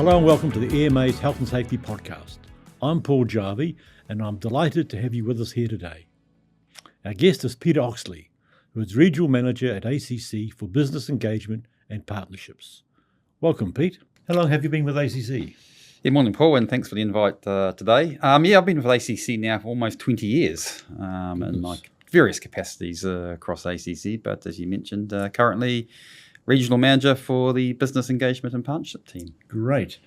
Hello and welcome to the EMA's Health and Safety Podcast. I'm Paul Jarvie and I'm delighted to have you with us here today. Our guest is Peter Oxley, who is Regional Manager at ACC for Business Engagement and Partnerships. Welcome, Pete. How long have you been with ACC? Good morning, Paul, and thanks for the invite today. I've been with ACC now for almost 20 years in my various capacities across ACC, but as you mentioned, currently Regional Manager for the Business Engagement and Partnership team. Great.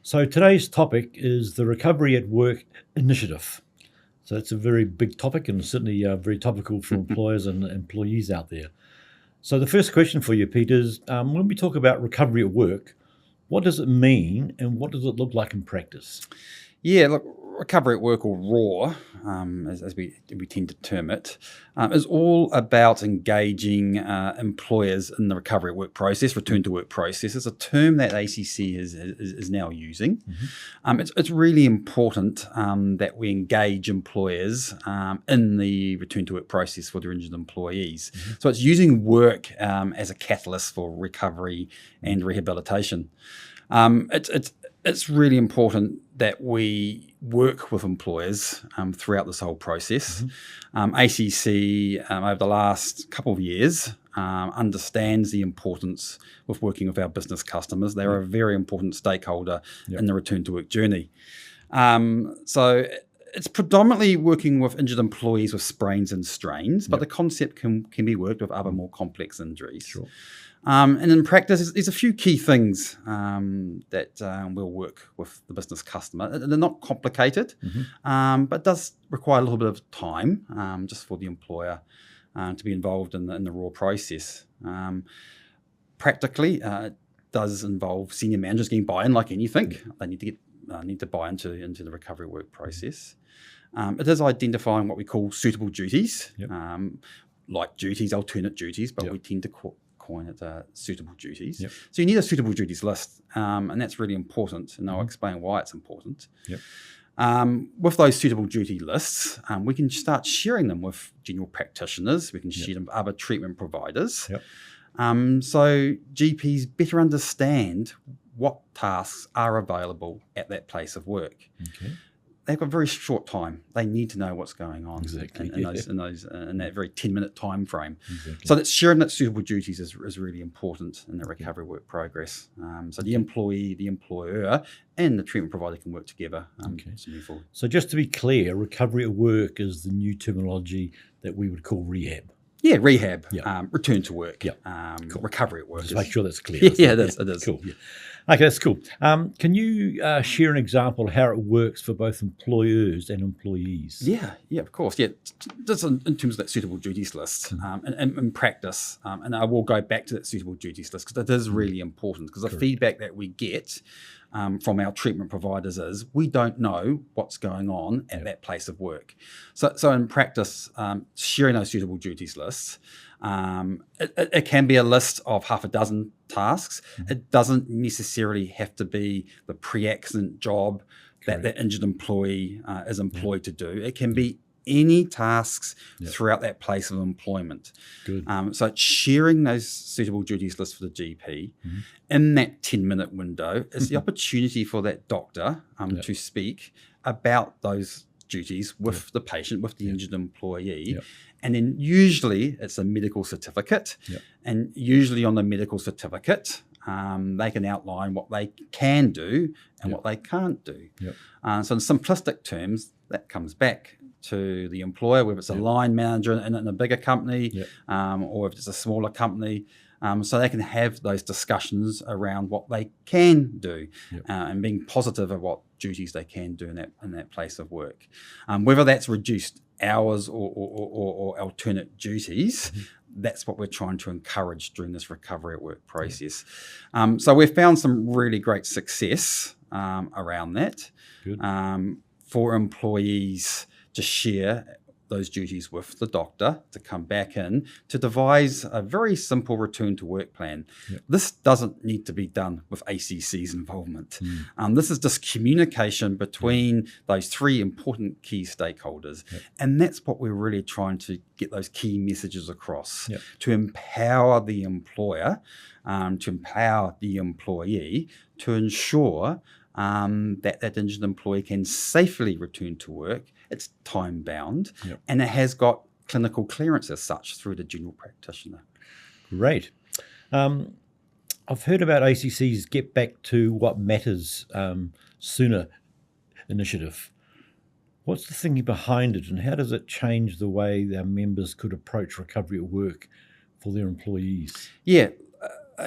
So today's topic is the Recovery at Work initiative. So it's a very big topic and certainly very topical for employers and employees out there. So the first question for you, Pete, is when we talk about recovery at work, what does it mean and what does it look like in practice? Yeah, look, recovery at work, or RAW, as we tend to term it, is all about engaging employers in the recovery at work process, return to work process. It's a term that ACC is now using. Mm-hmm. It's really important that we engage employers in the return to work process for their injured employees. Mm-hmm. So it's using work as a catalyst for recovery and rehabilitation. It's really important that we work with employers throughout this whole process. Mm-hmm. ACC, over the last couple of years, understands the importance of working with our business customers. They're a very important stakeholder in the return to work journey. So it's predominantly working with injured employees with sprains and strains, but the concept can be worked with other more complex injuries. Sure. And in practice, there's a few key things that we'll work with the business customer. They're not complicated, but it does require a little bit of time just for the employer to be involved in the raw process. Practically, it does involve senior managers getting buy-in like anything. They need to buy into the recovery work process. It is identifying what we call suitable duties, like duties, alternate duties, but we tend to coin it suitable duties. Yep. So you need a suitable duties list, and that's really important, and I'll explain why it's important. Yep. With those suitable duty lists, we can start sharing them with general practitioners, we can share them with other treatment providers, so GPs better understand what tasks are available at that place of work. Okay. They've got a very short time. They need to know what's going on in that very 10-minute time frame. Exactly. So that sharing that suitable duties is really important in the recovery work progress. So the employee, the employer, and the treatment provider can work together to move forward. So just to be clear, recovery at work is the new terminology that we would call rehab. Yeah, rehab, return to work, recovery at work. Just make sure that's clear. Yeah, it is. Cool. Yeah. Okay, that's cool. Can you share an example of how it works for both employers and employees? Yeah, of course. Yeah, just in terms of that suitable duties list and in practice, and I will go back to that suitable duties list because it is really important because the feedback that we get from our treatment providers is we don't know what's going on at that place of work. So in practice, sharing those suitable duties lists, it can be a list of half a dozen tasks. It doesn't necessarily have to be the pre-accident job that that injured employee is employed to do. It can be any tasks throughout that place of employment. Good. So it's sharing those suitable duties lists for the GP in that 10-minute window is the opportunity for that doctor to speak about those duties with the patient, with the injured employee. And then usually it's a medical certificate. And usually on the medical certificate, they can outline what they can do and what they can't do. So in simplistic terms, that comes back to the employer, whether it's a line manager in a bigger company or if it's a smaller company, so they can have those discussions around what they can do and being positive of what duties they can do in that place of work. Whether that's reduced hours or alternate duties, that's what we're trying to encourage during this recovery at work process. So we've found some really great success around that for employees to share those duties with the doctor to come back in to devise a very simple return to work plan. This doesn't need to be done with ACC's involvement. This is just communication between those three important key stakeholders. And that's what we're really trying to get those key messages across, to empower the employer, to empower the employee, to ensure that injured employee can safely return to work. It's time bound, and it has got clinical clearance as such through the general practitioner. Great. I've heard about ACC's Get Back to What Matters Sooner initiative. What's the thinking behind it, and how does it change the way their members could approach recovery at work for their employees?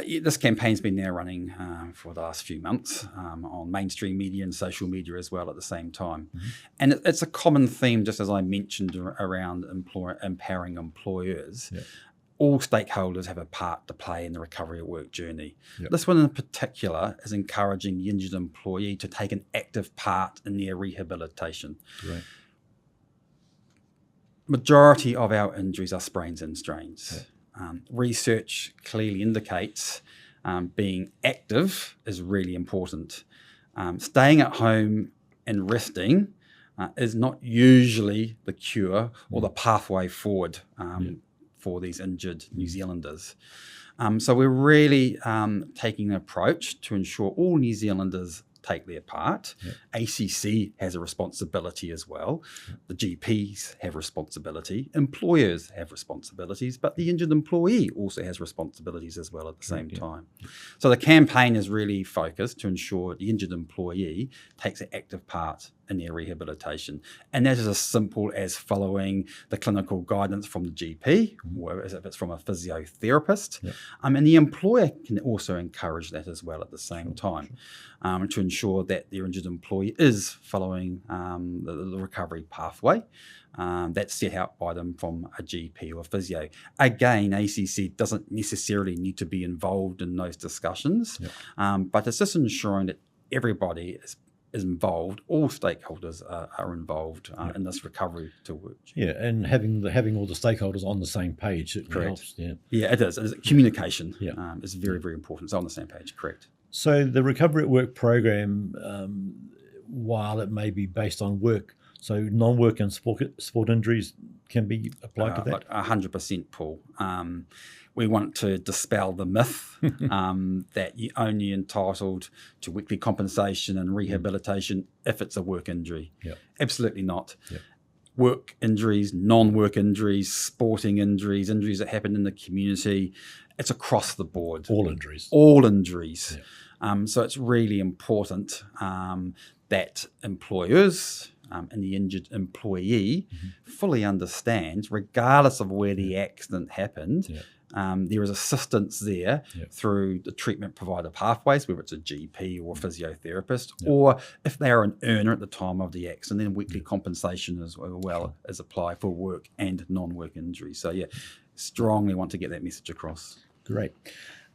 This campaign's been now running for the last few months on mainstream media and social media as well at the same time. And it's a common theme, just as I mentioned, around empowering employers. All stakeholders have a part to play in the recovery at work journey. This one in particular is encouraging the injured employee to take an active part in their rehabilitation. Majority of our injuries are sprains and strains. Research clearly indicates being active is really important. Staying at home and resting is not usually the cure or the pathway forward for these injured New Zealanders. So we're really taking an approach to ensure all New Zealanders take their part. ACC has a responsibility as well. The GPs have responsibility. Employers have responsibilities, but the injured employee also has responsibilities as well at the same time. So the campaign is really focused to ensure the injured employee takes an active part in their rehabilitation. And that is as simple as following the clinical guidance from the GP, or if it's from a physiotherapist. And the employer can also encourage that as well at the same time, to ensure that their injured employee is following the recovery pathway that's set out by them from a GP or a physio. Again, ACC doesn't necessarily need to be involved in those discussions, but it's just ensuring that everybody is involved, all stakeholders are involved in this recovery to work. And having all the stakeholders on the same page certainly helps. It is. Communication is very, very important. It's on the same page, correct. So the Recovery at Work program, while it may be based on work, so non-work and sport injuries can be applied to that? 100%, Paul. We want to dispel the myth that you're only entitled to weekly compensation and rehabilitation if it's a work injury. Absolutely not. Work injuries, non-work injuries, sporting injuries, injuries that happen in the community, it's across the board. All injuries. All injuries. So it's really important that employers and the injured employee fully understand, regardless of where the accident happened, there is assistance there through the treatment provider pathways, whether it's a GP or a physiotherapist, or if they are an earner at the time of the accident, then weekly compensation as well as applied for work and non-work injuries. So strongly want to get that message across. Great.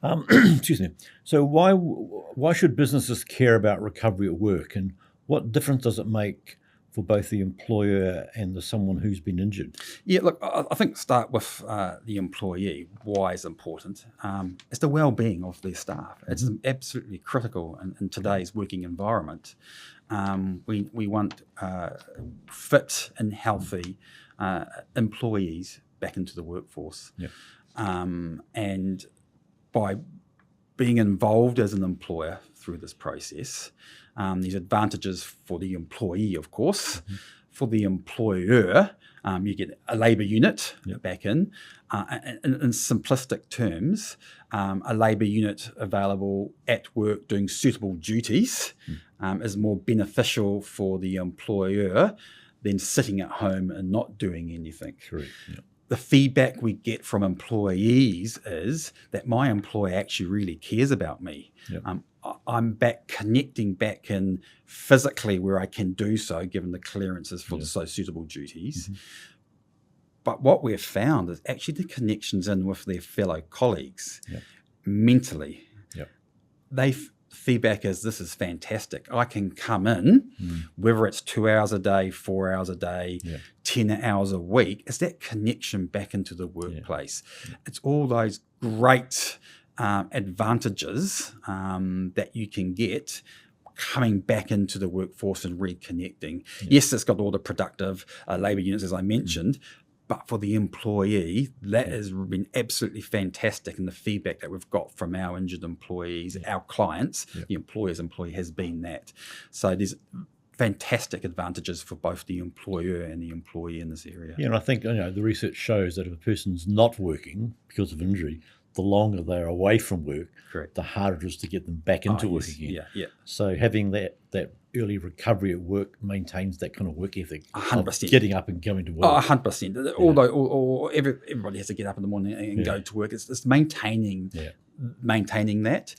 Excuse me. So why should businesses care about recovery at work, and what difference does it make for both the employer and someone who's been injured? Look, I think start with the employee. Why is important? It's the well-being of their staff. It's absolutely critical in today's working environment. We want fit and healthy employees back into the workforce. And by being involved as an employer through this process, there's advantages for the employee, of course. For the employer, you get a labour unit back in. In simplistic terms, a labour unit available at work doing suitable duties is more beneficial for the employer than sitting at home and not doing anything. Correct. The feedback we get from employees is that my employer actually really cares about me. I'm connecting back in physically where I can do so, given the clearances for so suitable duties. But what we've found is actually the connections in with their fellow colleagues mentally. feedback is, this is fantastic. I can come in, whether it's 2 hours a day, 4 hours a day, 10 hours a week. It's that connection back into the workplace. It's all those great advantages that you can get coming back into the workforce and reconnecting. Yes, it's got all the productive labour units, as I mentioned, but for the employee, that has been absolutely fantastic. And the feedback that we've got from our injured employees, our clients, the employer's employee has been that. So there's fantastic advantages for both the employer and the employee in this area. Yeah, and I think the research shows that if a person's not working because of injury, the longer they're away from work, the harder it is to get them back into work again. So having that early recovery at work maintains that kind of work ethic 100%. Of getting up and going to work. 100%. Although everybody has to get up in the morning and go to work, it's maintaining that.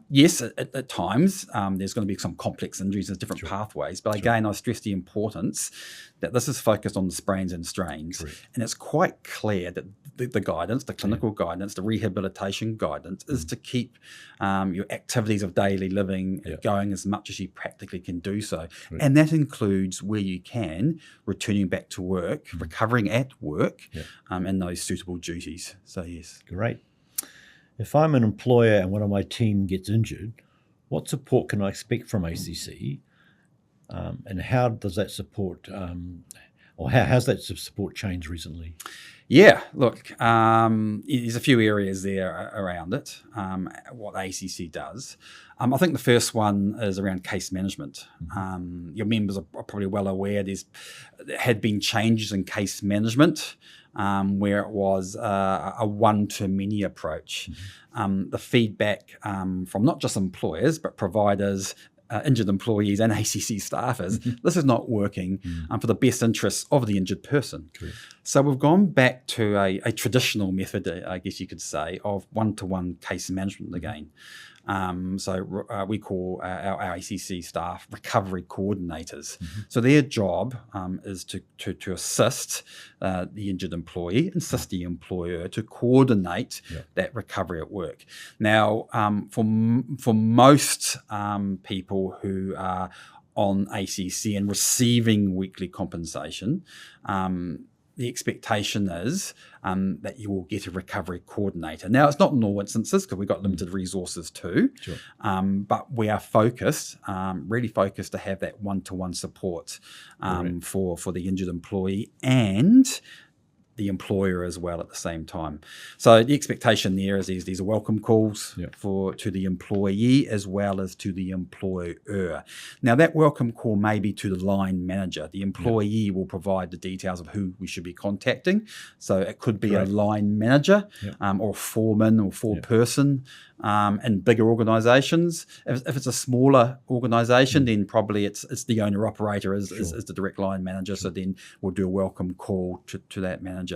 Yes, at times there's going to be some complex injuries and different pathways, but again, I stress the importance that this is focused on the sprains and strains. And it's quite clear that the guidance, the clinical guidance, the rehabilitation guidance is to keep your activities of daily living going as much as you practically can do so. And that includes, where you can, returning back to work, recovering at work, and those suitable duties. So yes. Great. If I'm an employer and one of my team gets injured, what support can I expect from ACC? And how does that support, or how has that support changed recently? Yeah, look, there's a few areas there around it, what ACC does. I think the first one is around case management. Your members are probably well aware there had been changes in case management, where it was a one-to-many approach. The feedback from not just employers, but providers, injured employees and ACC staffers, this is not working for the best interests of the injured person. So we've gone back to a traditional method, I guess you could say, of one-to-one case management again. So we call our ACC staff recovery coordinators. So their job is to assist the injured employee, assist the employer to coordinate that recovery at work. Now, for most people who are on ACC and receiving weekly compensation, the expectation is that you will get a recovery coordinator. Now, it's not in all instances because we've got limited resources too, but we are focused, really focused to have that one-to-one support for the injured employee and the employer as well at the same time. So the expectation there is these are welcome calls to the employee as well as to the employer. Now that welcome call may be to the line manager. The employee will provide the details of who we should be contacting. So it could be a line manager or foreman or foreperson. In bigger organisations, if it's a smaller organisation, then probably it's the owner operator is the direct line manager. So then we'll do a welcome call to that manager.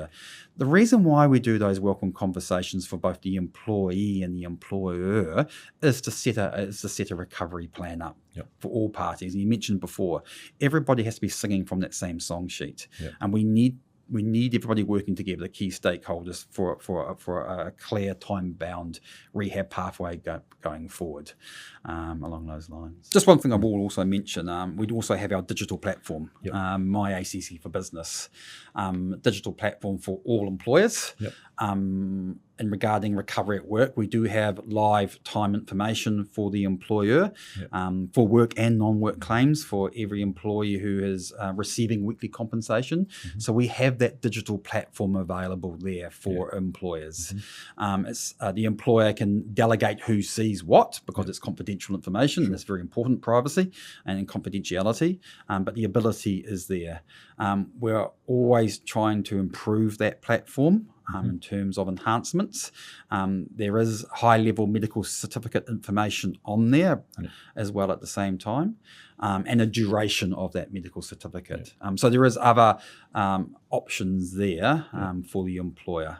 The reason why we do those welcome conversations for both the employee and the employer is to set a recovery plan up for all parties. And you mentioned before, everybody has to be singing from that same song sheet, and we need everybody working together, the key stakeholders, for a clear time-bound rehab pathway going forward along those lines. Just one thing I will also mention, we also have our digital platform, My ACC for Business, digital platform for all employers. And regarding recovery at work, we do have live time information for the employer for work and non-work claims for every employee who is receiving weekly compensation. So we have that digital platform available there for employers. It's, the employer can delegate who sees what because it's confidential information and it's very important, privacy and confidentiality, but the ability is there. We're always trying to improve that platform. In terms of enhancements, there is high-level medical certificate information on there as well at the same time, and a duration of that medical certificate. So there is other options there for the employer.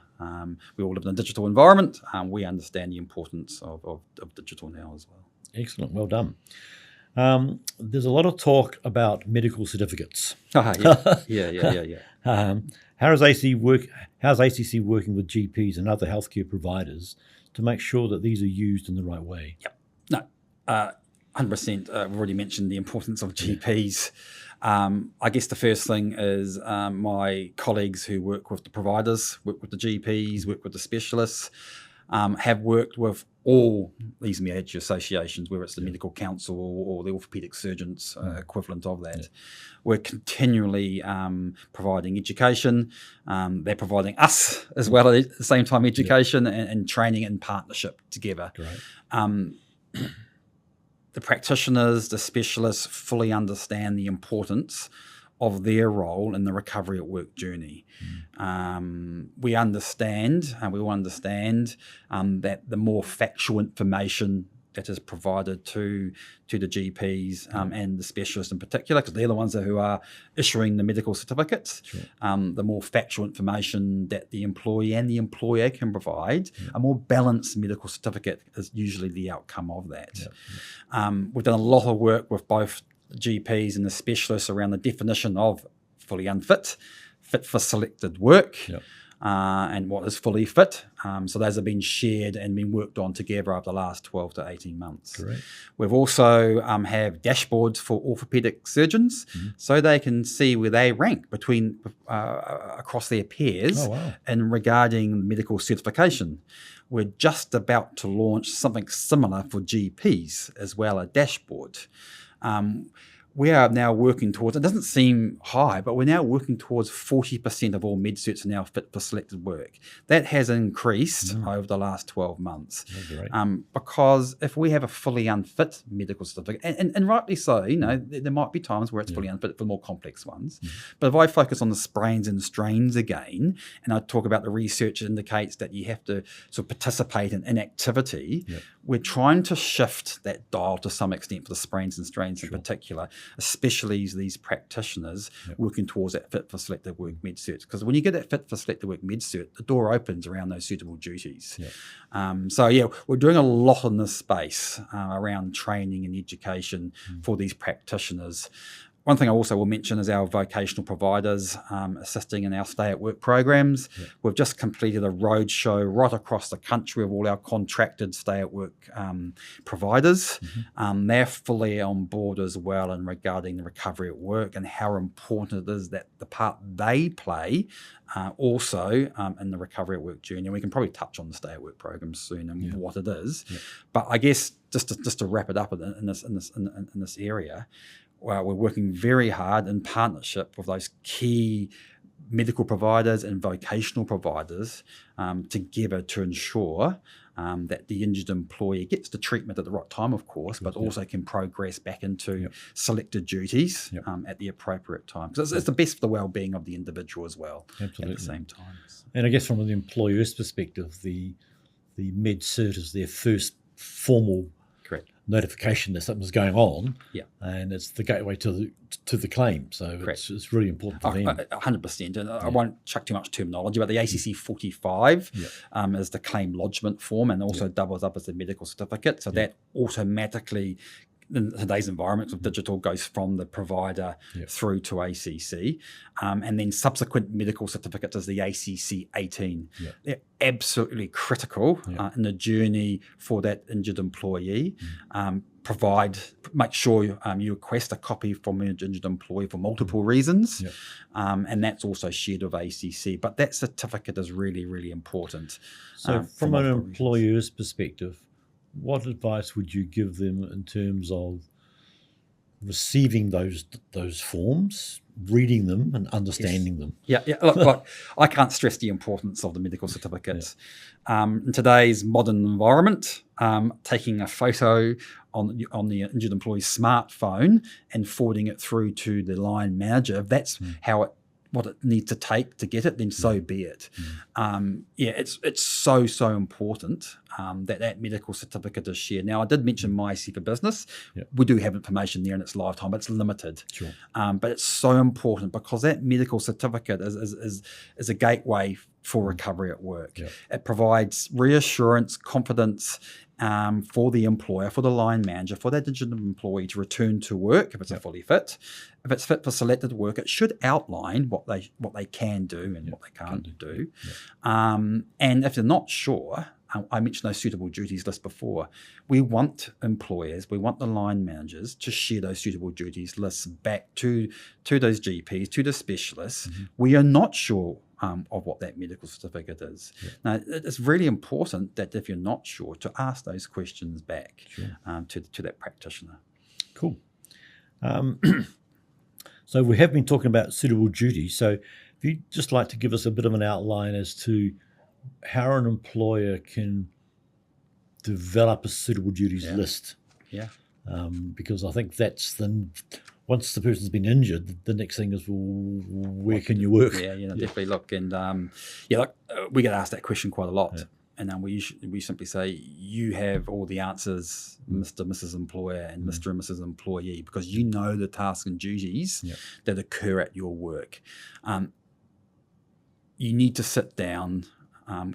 We all live in a digital environment. We understand the importance of digital now as well. Excellent, well done. There's a lot of talk about medical certificates. How's ACC working with GPs and other healthcare providers to make sure that these are used in the right way? No, 100%. We've already mentioned the importance of GPs. I guess the first thing is my colleagues who work with the providers, work with the GPs, work with the specialists, have worked with all these major associations, whether it's the Medical Council or the Orthopaedic Surgeons equivalent of that. We're continually providing education. They're providing us as well at the same time education and training in partnership together. The practitioners, the specialists fully understand the importance of their role in the recovery at work journey. We understand, and we will understand that the more factual information that is provided to the GPs and the specialists in particular, because they're the ones who are issuing the medical certificates, the more factual information that the employee and the employer can provide, a more balanced medical certificate is usually the outcome of that. We've done a lot of work with both the GPs and the specialists around the definition of fully unfit, fit for selected work, and what is fully fit. So those have been shared and been worked on together over the last 12 to 18 months. We've also have dashboards for orthopaedic surgeons, so they can see where they rank between across their peers in regarding medical certification. We're just about to launch something similar for GPs as well, a dashboard. We are now working towards, it doesn't seem high, but we're now working towards 40% of all med certs are now fit for selected work. That has increased over the last 12 months. Because if we have a fully unfit medical certificate, and rightly so, there might be times where it's fully unfit for more complex ones. But if I focus on the sprains and strains again, and I talk about the research indicates that you have to sort of participate in activity, we're trying to shift that dial to some extent for the sprains and strains in particular, especially these practitioners working towards that fit for selected work med cert. Because when you get that fit for selected work med cert, the door opens around those suitable duties. We're doing a lot in this space around training and education for these practitioners. One thing I also will mention is our vocational providers assisting in our stay-at-work programs. We've just completed a roadshow right across the country of all our contracted stay-at-work providers. They're fully on board as well in regarding the recovery at work and how important it is that the part they play also in the recovery at work journey. And we can probably touch on the stay-at-work program soon and what it is. But I guess just to wrap it up in this area, we're working very hard in partnership with those key medical providers and vocational providers together to ensure that the injured employee gets the treatment at the right time, of course, but also can progress back into selected duties at the appropriate time. Because it's the best for the well-being of the individual as well at the same time. And I guess from the employer's perspective, the med cert is their first formal notification that something's going on, and it's the gateway to the claim. So it's really important for them. 100%. And I won't chuck too much terminology, but the ACC 45 is the claim lodgement form and also doubles up as the medical certificate. So that automatically, in today's environment with digital, goes from the provider through to ACC. And then subsequent medical certificates is the ACC 18. They're absolutely critical in the journey for that injured employee. Make sure you request a copy from an injured employee for multiple reasons. And that's also shared with ACC. But that certificate is really, really important. So from an employer's perspective, what advice would you give them in terms of receiving those forms, reading them and understanding them? Look, I can't stress the importance of the medical certificates. In today's modern environment, taking a photo on the injured employee's smartphone and forwarding it through to the line manager, if that's what it needs to take to get it, then so be it. It's so important that medical certificate is shared. Now, I did mention My See for Business. We do have information there in its lifetime, but it's limited. But it's so important because that medical certificate is a gateway for recovery at work. It provides reassurance, confidence for the employer, for the line manager, for that injured employee to return to work if it's fully fit. If it's fit for selected work, it should outline what they can do and what they can't do. And if they're not sure, I mentioned those suitable duties list before. We want employers, we want the line managers to share those suitable duties lists back to those GPs, to the specialists. We are not sure of what that medical certificate is. Now, it's really important that if you're not sure, to ask those questions back to that practitioner. Cool. So we have been talking about suitable duties. So if you'd just like to give us a bit of an outline as to how an employer can develop a suitable duties list. Yeah. Because I think that's once the person's been injured, the next thing is, well, where can you work? Yeah, definitely. Look, and we get asked that question quite a lot. Yeah. And then we simply say, you have all the answers, Mr. Mrs. Employer and Mr. and Mrs. Employee, because you know the tasks and duties that occur at your work. You need to sit down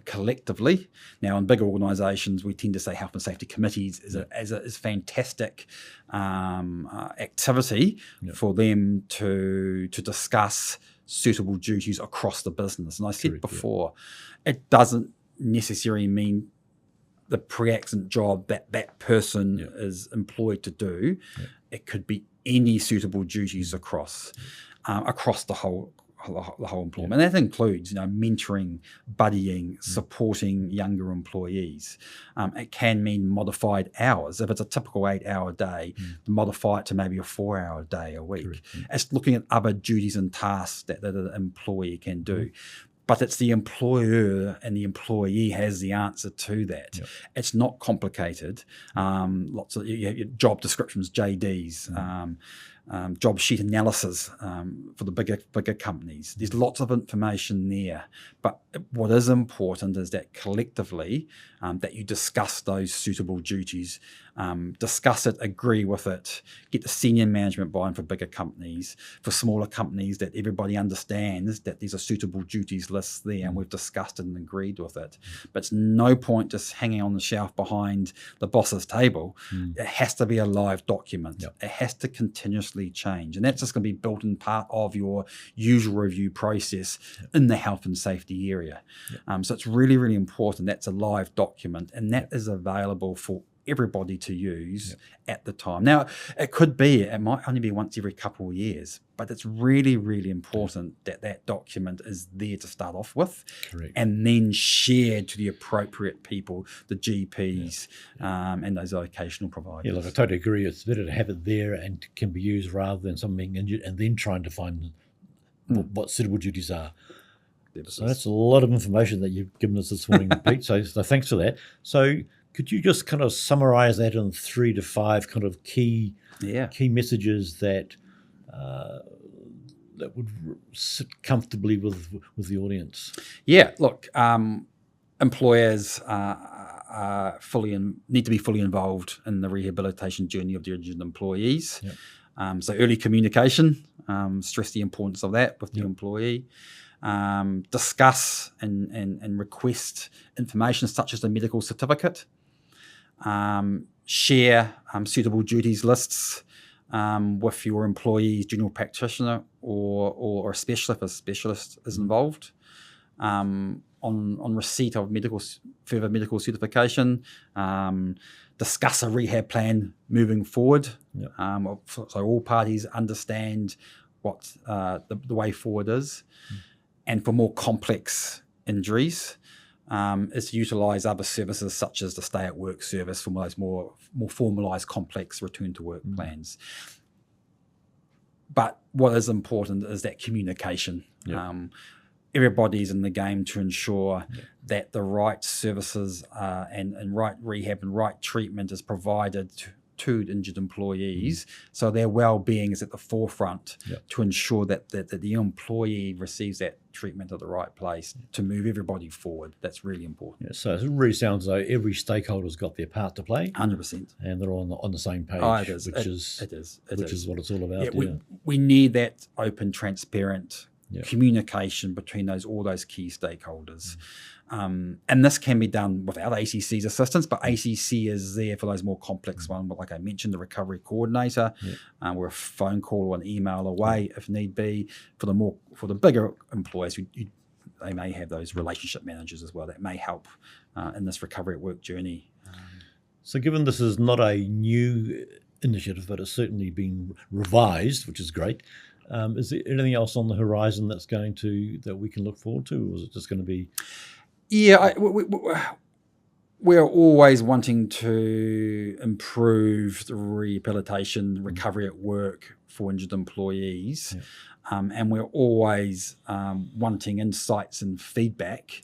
collectively. Now, in bigger organisations, we tend to say health and safety committees is fantastic activity for them to discuss suitable duties across the business. And I said before, it doesn't necessarily mean the pre-accident job that person is employed to do. It could be any suitable duties across the whole employment. And that includes, mentoring, buddying, supporting younger employees. It can mean modified hours. If it's a typical 8-hour day, modify it to maybe a 4-hour day a week. It's looking at other duties and tasks that an employee can do. But it's the employer and the employee has the answer to that. It's not complicated. Lots of job descriptions, JDs, job sheet analysis for the bigger companies. There's lots of information there. But what is important is that collectively that you discuss those suitable duties, discuss it, agree with it, get the senior management buy-in for bigger companies. For smaller companies, that everybody understands that there's a suitable duties list there and we've discussed it and agreed with it. But it's no point just hanging on the shelf behind the boss's table. It has to be a live document. It has to continuously change. And that's just going to be built in part of your usual review process in the health and safety area. So it's really, really important. That's a live document and that is available for everybody to use at the time. Now, it might only be once every couple of years, but it's really, really important that document is there to start off with and then shared to the appropriate people, the GPs and those vocational providers. Yeah, look, I totally agree. It's better to have it there and can be used rather than someone being injured and then trying to find what suitable duties are. So that's a lot of information that you've given us this morning, Pete. So thanks for that. So could you just kind of summarize that in 3 to 5 kind of key messages that would sit comfortably with the audience? Yeah, look, employers need to be fully involved in the rehabilitation journey of their injured employees. So early communication, stress the importance of that with the employee. Discuss and request information such as a medical certificate. Share suitable duties lists with your employee's general practitioner or a specialist if a specialist is involved. On receipt of further medical certification, discuss a rehab plan moving forward. So all parties understand what the way forward is. And for more complex injuries, is to utilise other services such as the stay at work service for those more formalised, complex return to work plans. But what is important is that communication. Everybody's in the game to ensure that the right services and right rehab and right treatment is provided to injured employees, so their well-being is at the forefront to ensure that the employee receives that treatment at the right place to move everybody forward. That's really important. So it really sounds like every stakeholder's got their part to play. 100%. And they're on the same page, which is what it's all about. We need that open, transparent communication between all those key stakeholders. And this can be done without ACC's assistance, but ACC is there for those more complex ones. But like I mentioned, the recovery coordinator, we're a phone call or an email away if need be. For the bigger employers, they may have those relationship managers as well that may help in this recovery at work journey. So given this is not a new initiative, but it's certainly been revised, which is great, is there anything else on the horizon that we can look forward to, or is it just going to be? Yeah, we're always wanting to improve the rehabilitation, recovery at work for injured employees. Yeah. And we're always wanting insights and feedback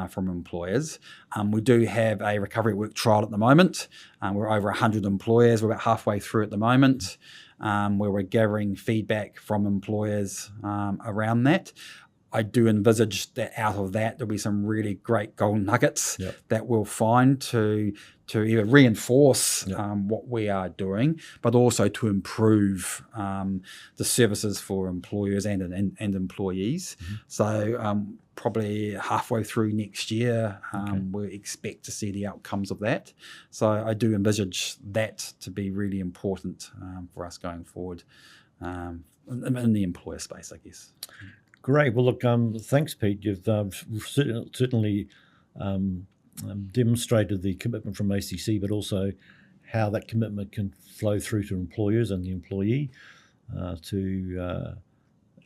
from employers. We do have a recovery at work trial at the moment. We're over 100 employers. We're about halfway through at the moment, where we're gathering feedback from employers around that. I do envisage that out of that, there'll be some really great gold nuggets that we'll find to either reinforce what we are doing, but also to improve the services for employers and employees. Mm-hmm. So probably halfway through next year, we expect to see the outcomes of that. So I do envisage that to be really important for us going forward in the employer space, I guess. Great. Well, look, thanks, Pete. You've certainly demonstrated the commitment from ACC, but also how that commitment can flow through to employers and the employee to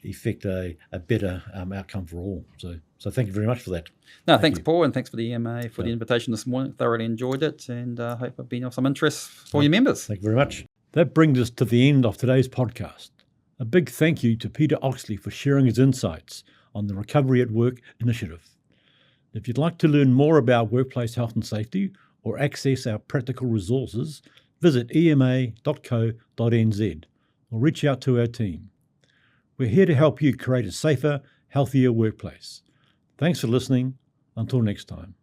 effect a better outcome for all. So thank you very much for that. No, thanks, Paul, and thanks for the EMA for the invitation this morning. Thoroughly enjoyed it, and hope I've been of some interest for your members. Thank you very much. That brings us to the end of today's podcast. A big thank you to Peter Oxley for sharing his insights on the Recovery at Work initiative. If you'd like to learn more about workplace health and safety or access our practical resources, visit ema.co.nz or reach out to our team. We're here to help you create a safer, healthier workplace. Thanks for listening. Until next time.